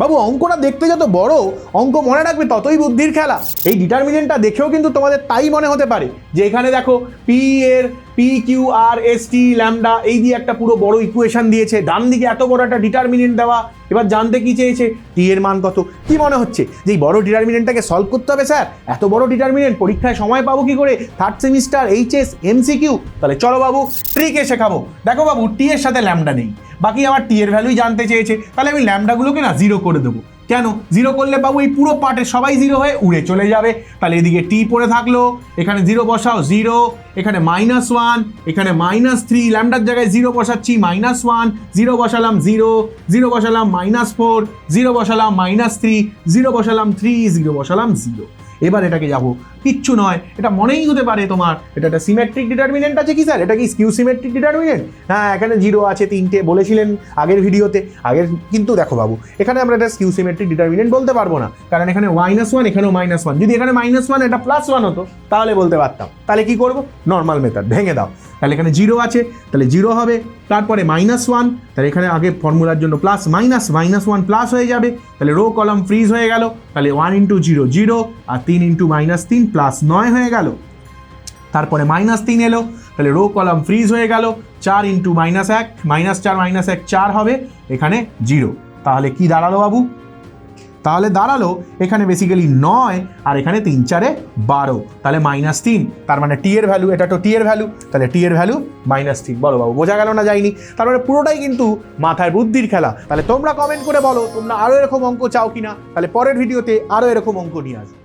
বাবু অঙ্কটা দেখতে যত বড়, অঙ্ক মনে রাখবে ততই বুদ্ধির খেলা। এই ডিটারমিনেন্টটা দেখেও কিন্তু তোমাদের তাই মনে হতে পারে যে এখানে দেখো পি এর P Q R S T lambda এই দিয়ে একটা পুরো বড় ইকুয়েশন দিয়েছে, ডান দিকে এত বড় একটা ডিটারমিনেন্ট দেওয়া, এবার জানতে কি চেয়েছে টি এর মান কত। কি মনে হচ্ছে যে এই বড় ডিটারমিনেন্টটাকে সলভ করতে হবে স্যার? এত বড় ডিটারমিনেন্ট পরীক্ষায় সময় পাবো কি করে? Third semester HS MCQ. তাহলে চলো বাবু ট্রিকে শেখাবো। দেখো বাবু টি এর সাথে ল্যামডা নেই, বাকি আমার টি এর ভ্যালুই জানতে চেয়েছে, তাহলে আমি ল্যামডাগুলোকে না জিরো করে দেবো। কেন জিরো করলে বাবু এই পুরো পার্টে সবাই জিরো হয়ে উড়ে চলে যাবে। তাহলে এদিকে টি পড়ে থাকলো, এখানে জিরো বসাও জিরো, এখানে -1, এখানে -3, ল্যামডার জায়গায় জিরো বসাচ্ছি -1, জিরো বসালাম জিরো, জিরো বসালাম -4, জিরো বসালাম -3, জিরো বসালাম 3, জিরো বসালাম জিরো। এবার এটাকে যাবো, কিচ্ছু নয়, এটা মনেই হতে পারে তোমার এটা একটা সিমেট্রিক ডিটারমিনেন্ট আছে কি স্যার? এটা কি স্কিউ সিমেট্রিক ডিটারমিনেন্ট? হ্যাঁ, এখানে জিরো আছে 3টে বলেছিলেন আগের ভিডিওতে। কিন্তু দেখো বাবু এখানে আমরা এটা স্কিউ সিমেট্রিক ডিটারমিনেন্ট বলতে পারবো না, কারণ এখানে -1, এখানেও -1। যদি এখানে -1 এটা +1 হতো তাহলে বলতে পারতাম। তাহলে কি করবো? নর্মাল মেথড ভেঙে দাও। তাহলে এখানে জিরো আছে, তাহলে জিরো হবে, তারপরে -1, তাহলে এখানে আগে ফর্মুলার জন্য প্লাস মাইনাস, -1 প্লাস হয়ে যাবে, তাহলে রো কলাম ফ্রিজ হয়ে গেল, তাহলে 1 × 0 0 আর 3 × -3 +9 হয়ে গেল। তারপরে -3 এলো, তাহলে রো কলাম ফ্রিজ হয়ে গেল, 4 × -1 -4 -1 4 হবে, এখানে 0। তাহলে কি দাঁড়ালো বাবু? তাহলে দাঁড়ালো এখানে বেসিক্যালি 9 আর এখানে 3 × 4 = 12, তাহলে -3। তার মানে টি এর ভ্যালু, এটা তো টি এর ভ্যালু, তাহলে টি এর ভ্যালু -3। বলো বাবু বোঝা গেল না যায়নি? তারপরে পুরোটাই কিন্তু মাথায় বুদ্ধির খেলা। তাহলে তোমরা কমেন্ট করে বলো তোমরা আরও এরকম অঙ্ক চাও কিনা, তাহলে পরের ভিডিওতে আরও এরকম অঙ্ক নিয়ে আসবো।